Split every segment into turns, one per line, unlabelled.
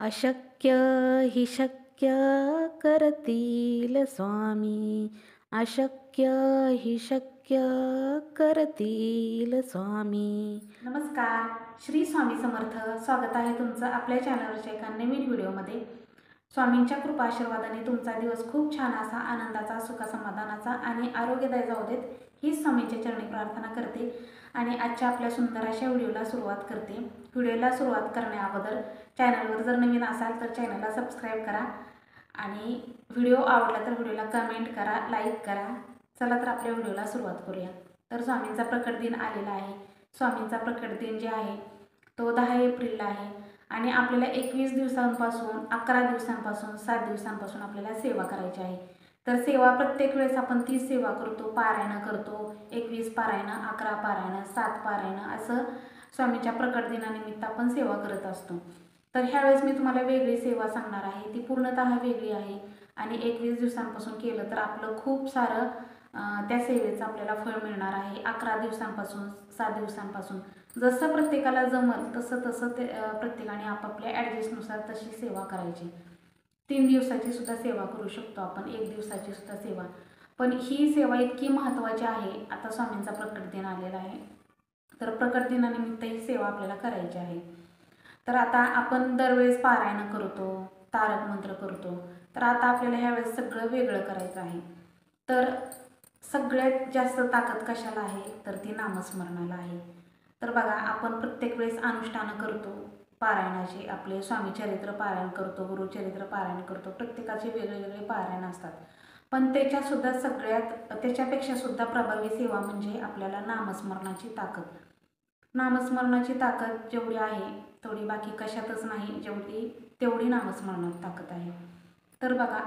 अशक्य हि शक्य करतील स्वामी. अशक्य हि शक्य करतील स्वामी.
नमस्कार, श्री स्वामी समर्थ. स्वागत आहे तुमचं आपल्या चॅनलवरच्या एका नवीन व्हिडिओमध्ये. स्वामींच्या कृपा आशीर्वादाने तुमचा दिवस खूप छान असा आनंदाचा, सुखसमाधानाचा आणि आरोग्यदायी जाऊ देत, ही स्वामींच्या चरणी प्रार्थना करते आणि आजच्या आपल्या सुंदर अशा व्हिडिओला सुरुवात करते. व्हिडिओला सुरुवात करण्याअगोदर चॅनलवर जर नवीन असाल तर चॅनलला सबस्क्राईब करा आणि व्हिडिओ आवडला तर व्हिडिओला कमेंट करा, लाईक करा. चला तर आपल्या व्हिडिओला सुरुवात करूया. तर स्वामींचा प्रकट दिन आलेला आहे. स्वामींचा प्रकट दिन जे आहे तो 10 एप्रिलला आहे आणि आपल्याला 21 दिवसांपासून 11 दिवसांपासून 7 दिवसांपासून आपल्याला सेवा करायची आहे. तर सेवा प्रत्येक वेळेस आपण 30 सेवा करतो, पारायण करतो, 21 पारायण, 11 पारायण, 7 पारायण असं स्वामींच्या प्रकट दिनानिमित्त आपण सेवा करत असतो. तर ह्यावेळेस मी तुम्हाला वेगळी सेवा सांगणार आहे. ती पूर्णतः वेगळी आहे आणि 21 दिवसांपासून केलं तर आपलं खूप सारं त्या सेवेचं आपल्याला फळ मिळणार आहे. 11 दिवसांपासून 7 दिवसांपासून जसं प्रत्येकाला जमल तसं ते प्रत्येकाने आपापल्या ॲडजस्टनुसार तशी सेवा करायची. 3 दिवसाची सुद्धा सेवा करू शकतो आपण, 1 दिवसाची सुद्धा सेवा. पण ही सेवा इतकी महत्त्वाची आहे. आता स्वामींचा प्रकट दिन आलेला आहे, तर प्रकट दिनानिमित्त ही सेवा आपल्याला करायची आहे. तर आता आपण दरवेळेस पारायण करतो, तारक मंत्र करतो, तर आता आपल्याला ह्यावेळेस सगळं वेगळं करायचं आहे. तर सगळ्यात जास्त ताकद कशाला आहे तर ती नामस्मरणाला आहे. तर बघा, आपण प्रत्येक वेळेस अनुष्ठानं करतो पारायणाचे, आपले स्वामी चरित्र पारायण करतो, गुरुचरित्र पारायण करतो, प्रत्येकाचे वेगवेगळे पारायण असतात. पण त्याच्यापेक्षा सुद्धा प्रभावी सेवा म्हणजे आपल्याला नामस्मरणाची ताकद. नामस्मरणाची ताकद जेवढी आहे तेवढी बाकी कशातच नाही, तेवढी नामस्मरणात ताकद आहे. तर बघा,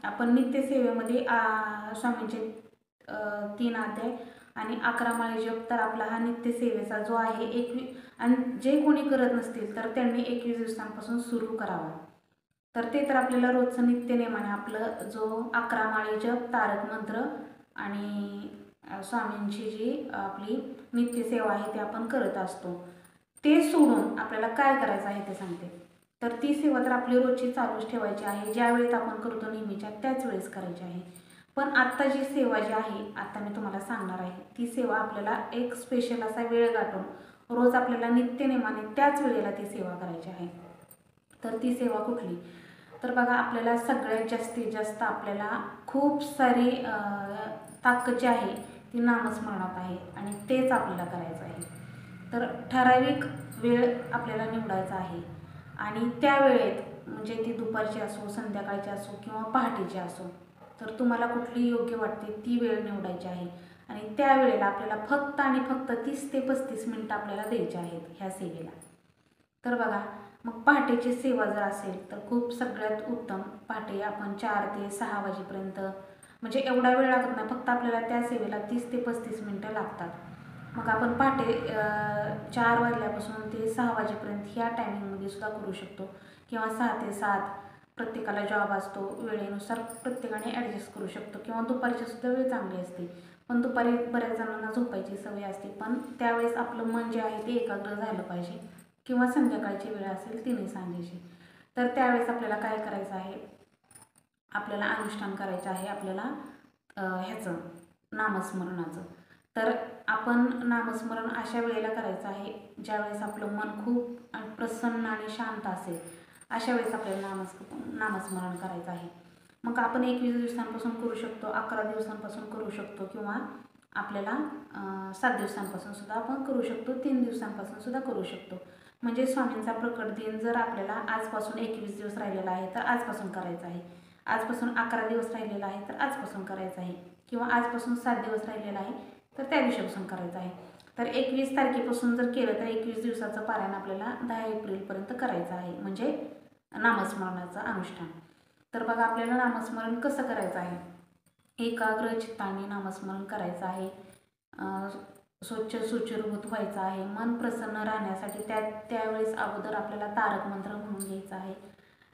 आपण नित्यसेवेमध्ये स्वामींचे 3 अध्याय आणि 11 माळे जप, तर आपला हा नित्यसेवेचा जो आहे आणि जे कोणी करत नसतील तर त्यांनी 21 दिवसांपासून सुरू करावा. तर ते तर आपल्याला रोजचं नित्यनेमाने आपलं जो 11 माळे जप, तारक मंत्र आणि स्वामींची जी आपली नित्यसेवा आहे ते आपण करत असतो. ते सोडून आपल्याला काय करायचं आहे ते सांगते. तर ती सेवा तर आपली रोजची चालूच ठेवायची आहे. ज्या वेळेस आपण करतो नेहमीच्या त्याच वेळेस करायची आहे. पण आत्ता जी सेवा जी आहे, आता मी तुम्हाला सांगणार आहे, ती सेवा आपल्याला एक स्पेशल असा वेळ गाठून रोज आपल्याला नित्यनेमाने त्याच वेळेला ती सेवा करायची आहे. तर ती सेवा कुठली? तर बघा, आपल्याला सगळ्यात जास्तीत जास्त आपल्याला खूप सारी ताकद जी आहे ती नामस्मरणात आहे आणि तेच आपल्याला करायचं आहे. तर ठराविक वेळ आपल्याला निवडायचा आहे आणि त्या वेळेत म्हणजे ती दुपारची असो, संध्याकाळची असो किंवा पहाटेची असो, तर तुम्हाला कुठली योग्य वाटते ती वेळ निवडायची आहे आणि त्या वेळेला आपल्याला फक्त आणि फक्त 30 ते 35 मिनटं आपल्याला द्यायची आहेत ह्या सेवेला. तर बघा, मग पहाटेची सेवा जर असेल तर खूप सगळ्यात उत्तम. पहाटे आपण 4 ते 6 वाजेपर्यंत, म्हणजे एवढा वेळ लागत नाही, फक्त आपल्याला त्या सेवेला 30 ते 35 मिनटं लागतात. मग आपण पहाटे 4 वाजल्यापासून ते 6 वाजेपर्यंत ह्या टायमिंगमध्ये सुद्धा करू शकतो किंवा 6 ते 7. प्रत्येकाला जॉब असतो, वेळेनुसार प्रत्येकाने ॲडजस्ट करू शकतो किंवा दुपारची सुद्धा वेळ चांगली असते. पण दुपारी बऱ्याच जणांना झोपायची सवय असते, पण त्यावेळेस आपलं मन जे आहे ते एकाग्र झालं पाहिजे किंवा संध्याकाळची वेळ असेल तिन्ही सांजेची. तर त्यावेळेस आपल्याला काय करायचं आहे, आपल्याला अनुष्ठान करायचं आहे आपल्याला ह्याचं नामस्मरणाचं. तर आपण नामस्मरण अशा वेळेला करायचं आहे ज्यावेळेस आपलं मन खूप प्रसन्न आणि शांत असेल, अशा वेळेस आपल्याला नामस्मरण करायचं आहे. मग आपण 21 दिवसांपासून करू शकतो, 11 दिवसांपासून करू शकतो किंवा आपल्याला 7 दिवसांपासून सुद्धा आपण करू शकतो, 3 दिवसांपासून सुद्धा करू शकतो. म्हणजे स्वामींचा प्रकट दिन जर आपल्याला आजपासून 21 दिवस राहिलेला आहे तर आजपासून करायचं आहे, आजपासून 11 दिवस राहिलेला आहे तर आजपासून करायचं आहे किंवा आजपासून 7 दिवस राहिलेला आहे तर त्या दिवसापासून करायचं आहे. तर 21 तारखेपासून जर केलं तर 21 दिवसाचं पारायण आपल्याला 10 एप्रिलपर्यंत करायचं आहे, म्हणजे नामस्मरणाचं अनुष्ठान. तर बघा, आपल्याला नामस्मरण कसं करायचं आहे, एकाग्र चित्ताने नामस्मरण करायचं आहे. स्वच्छ सुचिरभूत व्हायचं आहे. मन प्रसन्न राहण्यासाठी त्यावेळेस अगोदर आपल्याला तारक मंत्र म्हणून घ्यायचा आहे.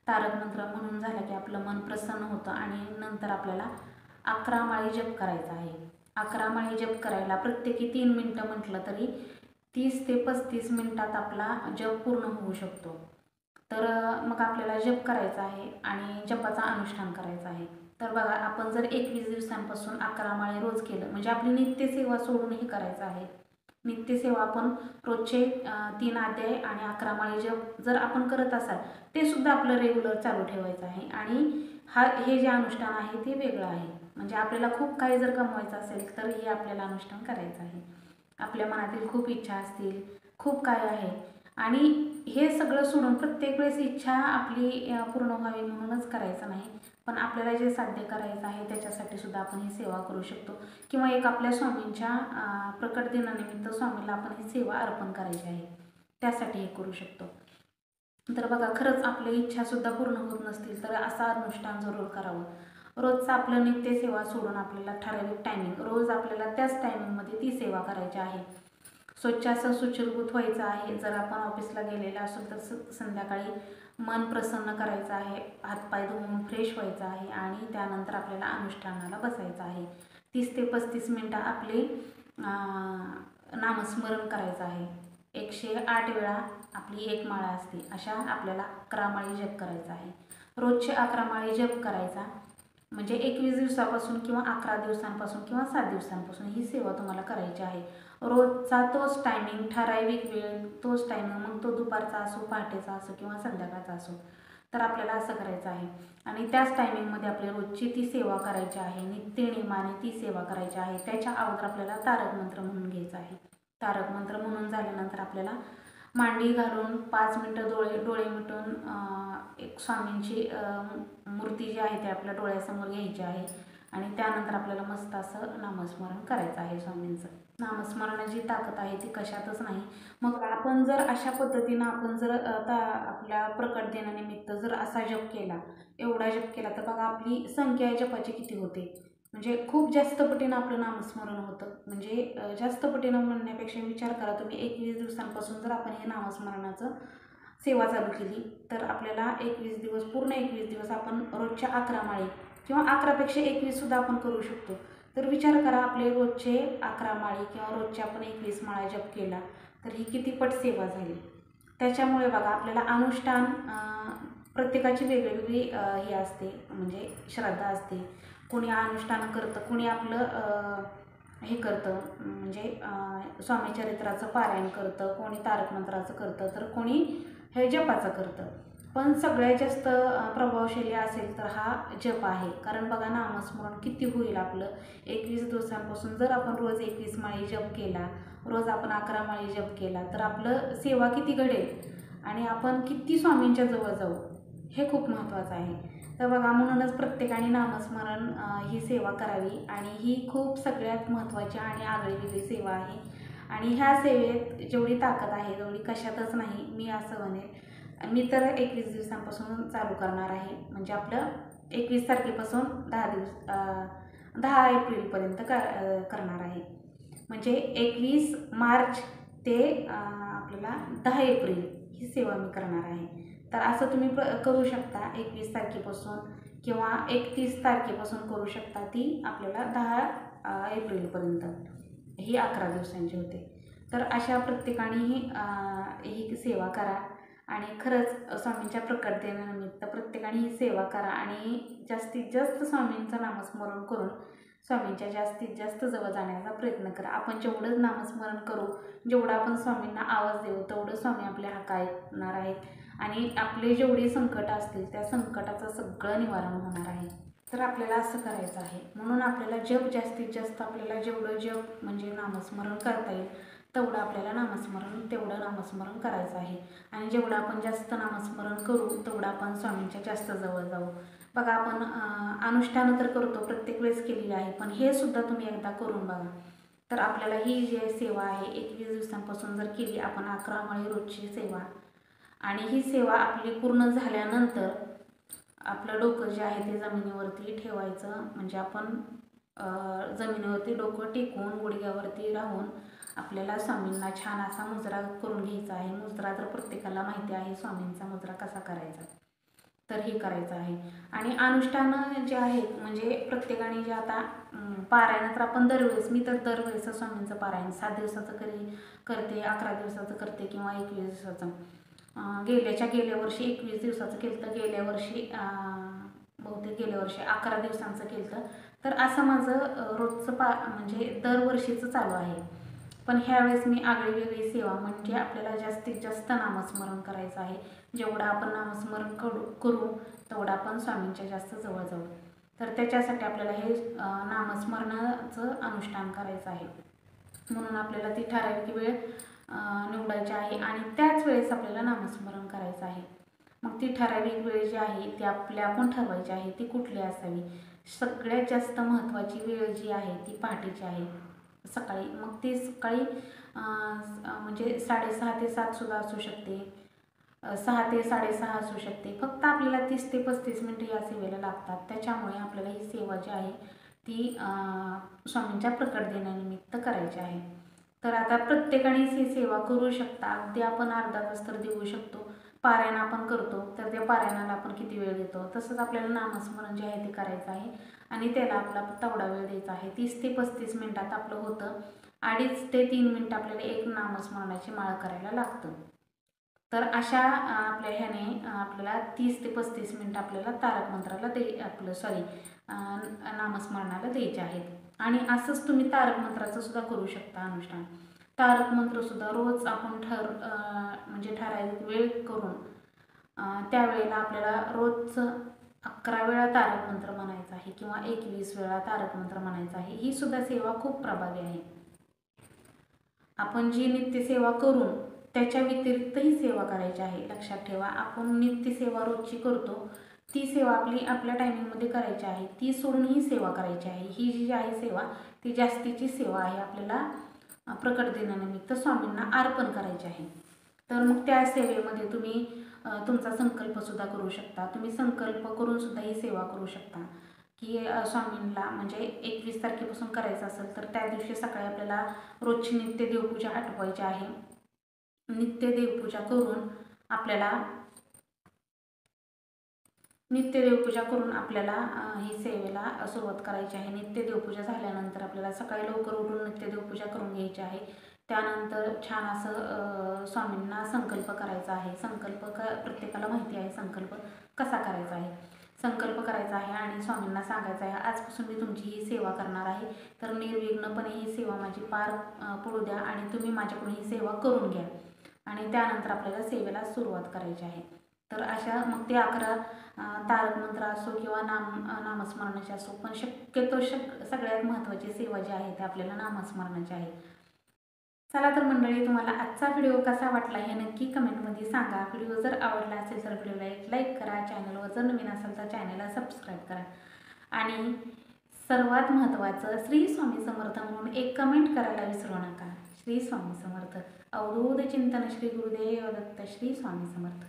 तारक मंत्र म्हणून झालं की आपलं मन प्रसन्न होतं आणि नंतर आपल्याला 11 माळी जप करायचा आहे. 11 माळी जप करायला प्रत्येकी 3 मिनटं म्हटलं तरी 30 ते 35 मिनटात आपला जप पूर्ण होऊ शकतो. तर मग आपल्याला जप करायचा आहे आणि जपाचा अनुष्ठान करायचं आहे. तर बघा, आपण जर 21 दिवसांपासून 11 माळे रोज केलं म्हणजे आपली नित्यसेवा सोडून हे करायचं आहे. नित्यसेवा आपण रोजचे 3 अध्याय आणि 11 माळे जप जर आपण करत असाल ते सुद्धा आपलं रेग्युलर चालू ठेवायचं आहे. आणि हे जे अनुष्ठान आहे ते वेगळं आहे. म्हणजे आपल्याला खूप काही जर कमवायचं असेल तर हे आपल्याला अनुष्ठान करायचं आहे. आपल्या मनातील खूप इच्छा असतील, खूप काय आहे, आणि हे सगळं सोडून प्रत्येक वेळेस इच्छा आपली पूर्ण व्हावी म्हणूनच करायचं नाही, पण आपल्याला जे साध्य करायचं आहे त्याच्यासाठी सुद्धा आपण ही सेवा करू शकतो. किंवा एक आपल्या स्वामींच्या प्रकट दिनानिमित्त स्वामीला आपण ही सेवा अर्पण करायची आहे, त्यासाठी हे करू शकतो. तर बघा, खरंच आपल्या इच्छासुद्धा पूर्ण होत नसतील तर असं अनुष्ठान जरूर करावं. रोजचं आपलं नित्यसेवा सोडून आपल्याला ठराविक टायमिंग, रोज आपल्याला त्याच टायमिंगमध्ये ती सेवा करायची आहे. स्वच्छ असं सुचिरभूत व्हायचं आहे. जर आपण ऑफिसला गेलेला असेल तर संध्याकाळी मन प्रसन्न करायचं आहे, हातपाय धुवून फ्रेश व्हायचं आहे आणि त्यानंतर आपल्याला अनुष्ठानाला बसायचं आहे. 30 ते 35 मिनटं आपले नामस्मरण करायचं आहे. 108 वेळा आपली एक माळा असते, अशा आपल्याला 11 माळी जप करायचा आहे. रोजचे 11 माळी जप करायचा म्हणजे 21 दिवसापासून किंवा 11 दिवसांपासून किंवा 7 दिवसांपासून ही सेवा तुम्हाला करायची आहे. रोजचा तोच टायमिंग, ठराविक वेळ, तोच टायमिंग, मग तो दुपारचा असो, पहाटेचा असो किंवा संध्याकाळचा असो, तर आपल्याला असं करायचं आहे. आणि त्याच टायमिंगमध्ये आपल्या रोजची ती सेवा करायची आहे, नित्यनेमाने ती सेवा करायची आहे. त्याच्या अगोदर आपल्याला तारक मंत्र म्हणून घ्यायचा आहे. तारक मंत्र म्हणून झाल्यानंतर आपल्याला मांडी घालून 5 मिनटं डोळे मिटून एक स्वामींची मूर्ती जी आहे ती आपल्या डोळ्यासमोर घ्यायची आहे आणि त्यानंतर आपल्याला मस्त असं नामस्मरण करायचं आहे स्वामींचं. नामस्मरणाची ताकद आहे ती कशातच नाही. मग आपण जर अशा पद्धतीनं आपण जर आता आपल्या प्रकट दिनानिमित्त जर असा जप केला, एवढा जप केला, तर बघा आपली संख्या जपाची किती होते. म्हणजे खूप जास्त पटीनं आपलं नामस्मरण होतं. म्हणजे जास्त पटीनं म्हणण्यापेक्षा विचार करा तुम्ही, 21 दिवसांपासून जर आपण हे नामस्मरणाचं सेवा चालू केली तर आपल्याला 21 दिवस, पूर्ण 21 दिवस आपण रोजच्या 11 माळी किंवा 11पेक्षा 21 सुद्धा आपण करू शकतो. तर विचार करा, आपले रोजचे 11 माळी किंवा रोजचे आपण 21 माळा जप केला तर ही किती पट सेवा झाली. त्याच्यामुळे बघा, आपल्याला अनुष्ठान प्रत्येकाची वेगवेगळी हे असते, म्हणजे श्रद्धा असते. कोणी अनुष्ठान करतं, कोणी आपलं हे करतं, म्हणजे स्वामीचरित्राचं पारायण करतं, कोणी तारक मंत्राचं करतं, तर कोणी हे जपाचं करतं. पण सगळ्यात जास्त प्रभावशाली असेल तर हा जप आहे. कारण बघा, नामस्मरण किती होईल आपलं. 21 दिवसांपासून जर आपण रोज 21 माळी जप केला, रोज आपण 11 माळी जप केला, तर आपलं सेवा किती घडेल आणि आपण किती स्वामींच्या जवळ जाऊ, हे खूप महत्त्वाचं आहे. तर बघा, म्हणूनच प्रत्येकाने नामस्मरण ही सेवा करावी आणि ही खूप सगळ्यात महत्त्वाची आणि आगळीवेगळी सेवा आहे. आणि ह्या सेवेत जेवढी ताकद आहे तेवढी कशातच नाही, मी असं म्हणेन. मी तर 21 दिवसांपासून चालू करणार आहे. म्हणजे आपलं 21 तारखेपासून 10 एप्रिलपर्यंत करणार आहे. म्हणजे 21 मार्च ते आपल्याला 10 एप्रिल ही सेवा मी करणार आहे. तर असं तुम्ही करू शकता. 21 तारखेपासून किंवा 31 तारखेपासून करू शकता. ती आपल्याला 10 एप्रिलपर्यंत ही 11 दिवसांची होते. तर अशा प्रत्येकाने ही सेवा करा आणि खरंच स्वामींच्या प्रकट दिनानिमित्त प्रत्येकाने ही सेवा करा आणि जास्तीत जास्त स्वामींचं नामस्मरण करून स्वामींच्या जास्तीत जास्त जवळ जाण्याचा प्रयत्न करा. आपण जेवढं नामस्मरण करू, जेवढं आपण स्वामींना आवाज देऊ, तेवढं स्वामी आपले हाक ऐकणार आहेत आणि आपले जेवढे संकट असतील त्या संकटाचं सगळं निवारण होणार आहे. तर आपल्याला असं करायचं आहे. म्हणून आपल्याला जप जास्तीत जास्त, आपल्याला जेवढं जप म्हणजे नामस्मरण करता येईल तेवढं आपल्याला तेवढं नामस्मरण करायचं आहे. आणि जेवढं आपण जास्त नामस्मरण करू तेवढं आपण स्वामींच्या जास्त जवळ जाऊ. बघा, आपण अनुष्ठानं तर करतो, प्रत्येक वेळेस केलेली आहे, पण हे सुद्धा तुम्ही एकदा करून बघा. तर आपल्याला ही जी सेवा आहे 21 दिवसांपासून जर केली आपण 11 माळी रोजची सेवा, आणि ही सेवा आपली पूर्ण झाल्यानंतर आपलं डोकं जे आहे ते जमिनीवरती ठेवायचं. म्हणजे आपण जमिनीवरती डोकं टेकून गुडघ्यावरती राहून आपल्याला स्वामींना छान असा मुजरा करून घ्यायचा आहे. मुजरा तर प्रत्येकाला माहिती आहे, स्वामींचा मुजरा कसा करायचा, तर हे करायचं आहे. आणि अनुष्ठानं जे आहेत म्हणजे प्रत्येकाने जे आता पारायण तर आपण दरवेळेस, मी तर दरवेळेस स्वामींचं पारायण 7 दिवसाचं करते, 11 दिवसाचं करते किंवा 21 दिवसाचं. गेल्या वर्षी 21 दिवसाचं केलं होतं, गेल्या वर्षी बहुतेक गेल्या वर्षी 11 दिवसांचं केलं होतं. तर असं माझं रोजचं म्हणजे दरवर्षीचं चालू आहे. पण ह्यावेळेस मी आगळीवेगळी सेवा म्हणजे आपल्याला जास्तीत जास्त नामस्मरण करायचं आहे. जेवढं आपण नामस्मरण करू तेवढं आपण स्वामींच्या जास्त जवळ जाऊ. तर त्याच्यासाठी आपल्याला हे नामस्मरणाचं अनुष्ठान करायचं आहे. म्हणून आपल्याला ती ठराविक वेळ निवडायची आहे आणि त्याच वेळेस आपल्याला नामस्मरण करायचं आहे. मग ती ठराविक वेळ जी आहे ती आपण ठरवायची आहे, ती कुठली असावी. सगळ्यात जास्त महत्त्वाची वेळ जी आहे ती पहाटेची आहे, सकाळी. मग ती सकाळी म्हणजे 6:30 ते 7 सुद्धा असू शकते, 6 ते 6:30 असू शकते. फक्त आपल्याला 30 ते 35 मिनटं या सेवेला लागतात. त्याच्यामुळे आपल्याला ही सेवा जी आहे ती स्वामींच्या प्रकट दिनानिमित्त करायची आहे. तर आता प्रत्येकानेच ही सेवा करू शकता. अगदी आपण अर्धा तास तर देऊ शकतो. पारायण आपण करतो तर त्या पारायणाला आपण किती वेळ देतो, तसंच आपल्याला नामस्मरण जे आहे ते करायचं आहे आणि त्याला आपला तेवढा वेळ द्यायचा आहे. 30 ते 35 मिनटात आपलं होतं. 2.5 ते 3 मिनटं आपल्याला एक नामस्मरणाची माळ करायला लागतं. तर अशा आपल्या ह्याने आपल्याला 30 ते 35 मिनटं आपल्याला तारक मंत्राला नामस्मरणाला द्यायचे आहेत. आणि असंच तुम्ही तारक मंत्राचं सुद्धा करू शकता अनुष्ठान. तारक मंत्रसुद्धा रोज आपण म्हणजे ठराविक वेळ करून त्यावेळेला आपल्याला रोज 11 वेळा तारक मंत्र म्हणायचा आहे किंवा 21 वेळा तारक मंत्र म्हणायचा आहे. ही सुद्धा सेवा खूप प्रभावी आहे. आपण जी नित्यसेवा करून त्याच्या व्यतिरिक्त ही सेवा करायची आहे. लक्षात ठेवा, आपण नित्यसेवा रोजची करतो ती सेवा आपल्या टायमिंगमध्ये करायची आहे. ती सोडून ही सेवा करायची आहे. ही जी आहे सेवा ती जास्तीची सेवा आहे. आपल्याला प्रकट दिनानिमित्त स्वामींना अर्पण करायचे आहे. तर मग त्या सेवेमध्ये तुम्ही तुमचा संकल्पसुद्धा करू शकता. तुम्ही संकल्प करून सुद्धा ही सेवा करू शकता की स्वामींना म्हणजे 21 तारखेपासून करायचं असेल तर त्या दिवशी सकाळी आपल्याला रोजची नित्य देवपूजा आटवायची आहे. नित्य देवपूजा करून आपल्याला ही सेवेला सुरुवात करायची आहे. नित्य देवपूजा झाल्यानंतर आपल्याला सकाळी लवकर उठून नित्य देवपूजा करून घ्यायची आहे. त्यानंतर छान असं स्वामींना संकल्प करायचा आहे. प्रत्येकाला माहिती आहे संकल्प कसा करायचा आहे. संकल्प करायचा आहे आणि स्वामींना सांगायचं आहे, आजपासून मी तुमची ही सेवा करणार आहे. तर निर्विघ्नपणे ही सेवा माझी पार पडू द्या आणि तुम्ही माझ्याकडून ही सेवा करून घ्या. आणि त्यानंतर आपल्याला सेवेला सुरुवात करायची आहे. तर अशा मग ते 11 तारक मंत्र असो किंवा नामस्मरणाचे असो, पण शक्यतो सगळ्यात महत्त्वाची सेवा जी आहे ती आपल्याला नामस्मरणाची आहे. चला तर मंडळी, तुम्हाला आजचा व्हिडिओ कसा वाटला हे नक्की कमेंटमध्ये सांगा. व्हिडिओ जर आवडला असेल तर व्हिडिओला एक लाईक करा. चॅनलवर जर नवीन असेल तर चॅनलला सबस्क्राईब करा. आणि सर्वात महत्त्वाचं, श्री स्वामी समर्थ म्हणून एक कमेंट करायला विसरू नका. श्री स्वामी समर्थ. अवधूत चिंतन श्री गुरुदेव दत्त. श्री स्वामी समर्थ.